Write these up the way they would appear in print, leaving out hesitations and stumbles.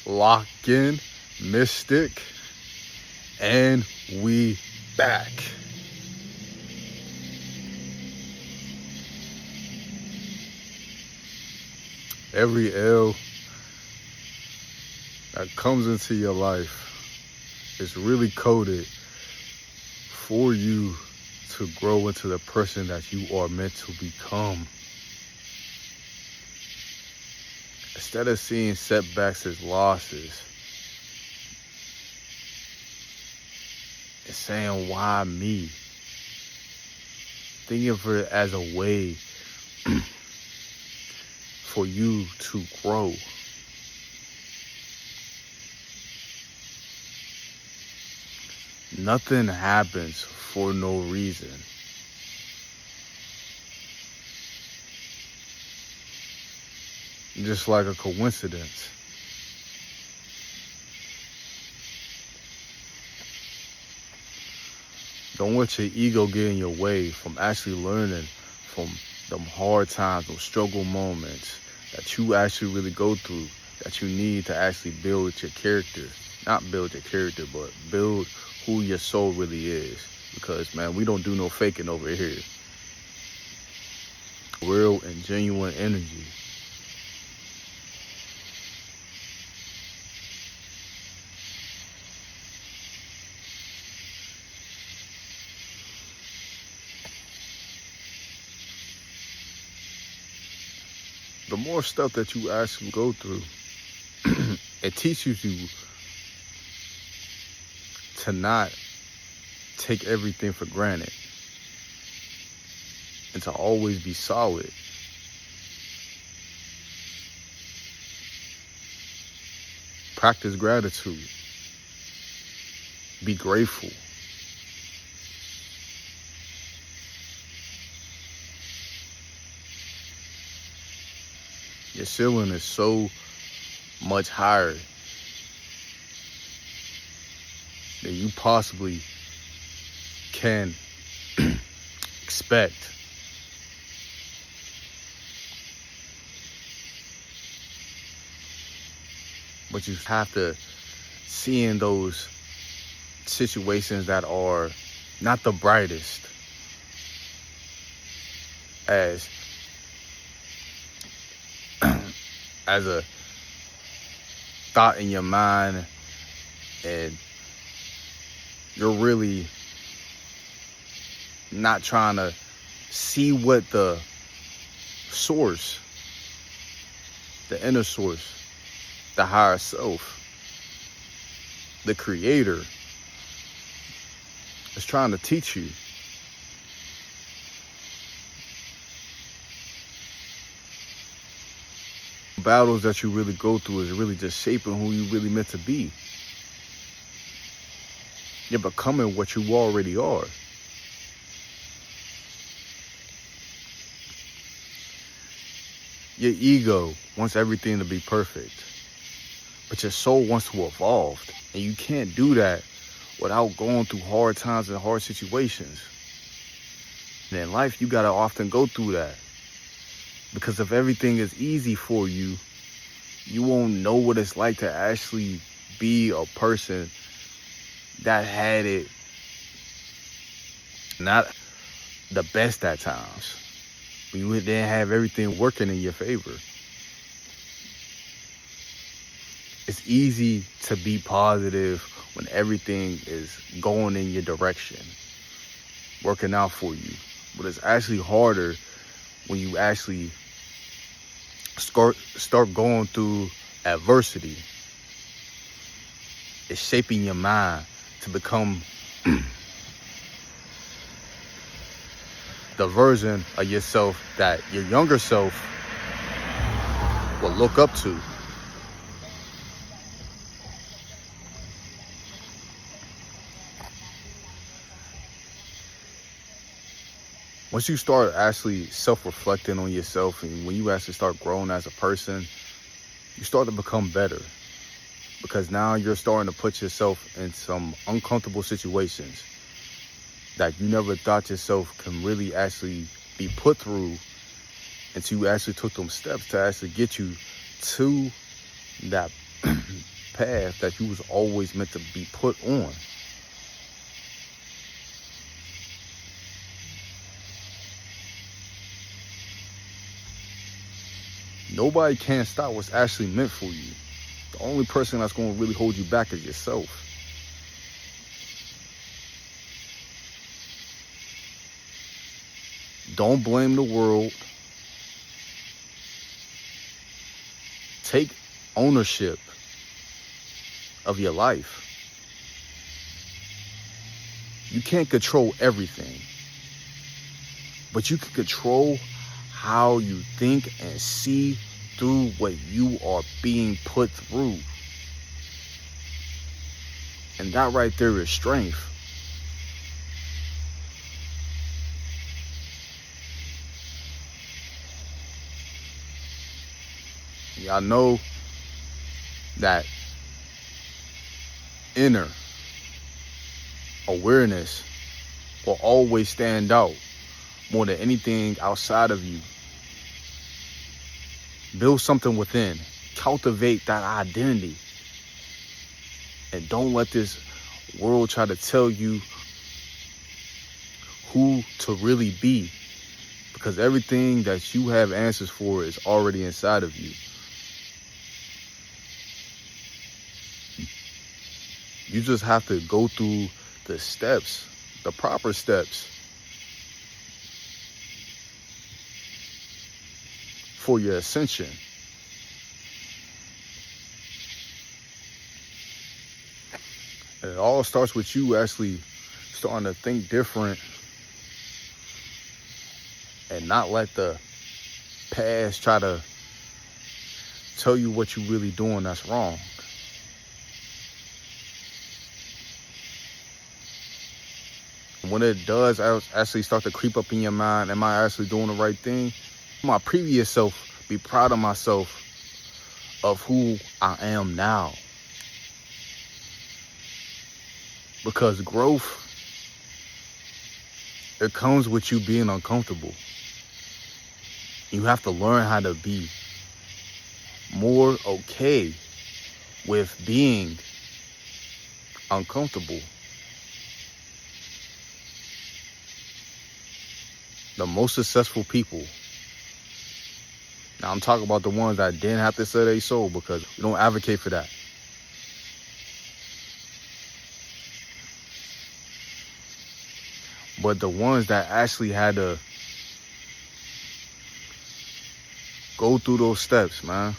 Lockin Mystic, and we back. Every L that comes into your life is really coded for you to grow into the person that you are meant to become. Instead of seeing setbacks as losses, it's saying, why me? Think of it as a way for you to grow. Nothing happens for no reason. Just like a coincidence. Don't let your ego get in your way from actually learning from them hard times, those struggle moments that you actually really go through, that you need to actually build your character. Not build your character, but build who your soul really is. Because, man, we don't do no faking over here. Real and genuine energy. The more stuff that you actually go through, it teaches you to not take everything for granted and to always be solid. Practice gratitude. Be grateful. Your ceiling is so much higher than you possibly can expect. But you have to see in those situations that are not the brightest as a thought in your mind, and you're really not trying to see what the source, the inner source, the higher self, the creator is trying to teach you. Battles that you really go through is really just shaping who you really meant to be. You're becoming what you already are. Your ego wants everything to be perfect, but your soul wants to evolve, and you can't do that without going through hard times and hard situations. And in life, you gotta often go through that. Because if everything is easy for you, you won't know what it's like to actually be a person that had it not the best at times. You didn't have everything working in your favor. It's easy to be positive when everything is going in your direction, working out for you. But it's actually harder when you actually start going through adversity. It's shaping your mind to become the version of yourself that your younger self will look up to. Once you start actually self-reflecting on yourself, and when you actually start growing as a person, you start to become better. Because now you're starting to put yourself in some uncomfortable situations that you never thought yourself can really actually be put through until you actually took them steps to actually get you to that path that you was always meant to be put on. Nobody can stop what's actually meant for you. The only person that's going to really hold you back is yourself. Don't blame the world. Take ownership of your life. You can't control everything, but you can control how you think and see through what you are being put through. And that right there is strength. Y'all know that inner awareness will always stand out more than anything outside of you. Build something within. Cultivate that identity. And don't let this world try to tell you who to really be. Because everything that you have answers for is already inside of you. You just have to go through the steps, the proper steps, for your ascension. And it all starts with you actually starting to think different and not let the past try to tell you what you're really doing that's wrong. When it does actually start to creep up in your mind, am I actually doing the right thing? My previous self, be proud of myself of who I am now. Because growth, it comes with you being uncomfortable. You have to learn how to be more okay with being uncomfortable. The most successful people, now I'm talking about the ones that didn't have to sell their soul, because we don't advocate for that. But the ones that actually had to go through those steps, man,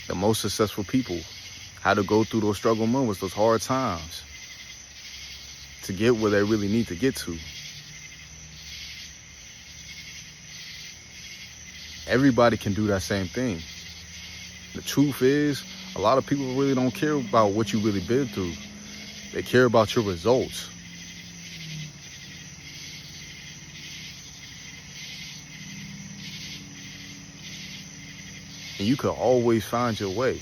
the most successful people had to go through those struggle moments, those hard times, to get where they really need to get to. Everybody can do that same thing. The truth is, a lot of people really don't care about what you really been through. They care about your results. And you can always find your way.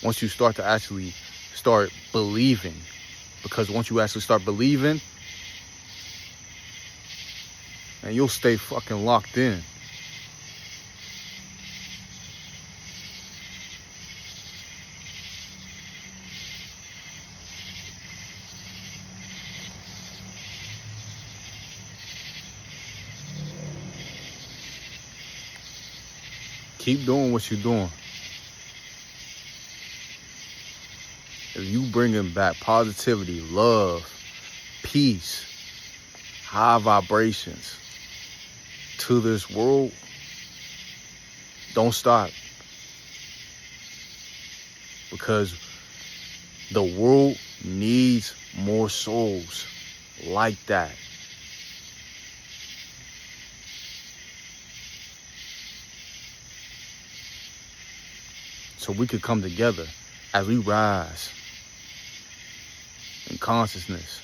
Once you start to actually start believing. Because once you actually start believing, and you'll stay fucking locked in. Keep doing what you're doing. If you bringing back positivity, love, peace, high vibrations to this world, don't stop. Because the world needs more souls like that. So we could come together as we rise in consciousness.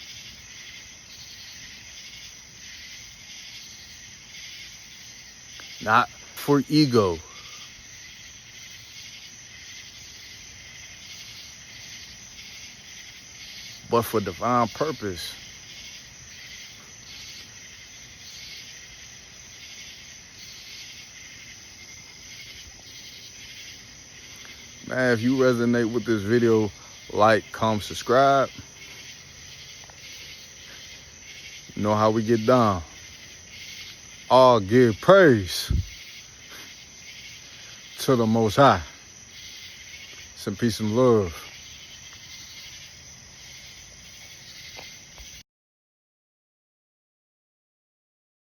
Not for ego, but for divine purpose. Man, if you resonate with this video, like, comment, subscribe. You know how we get down. All give praise to the Most High. Some peace and love.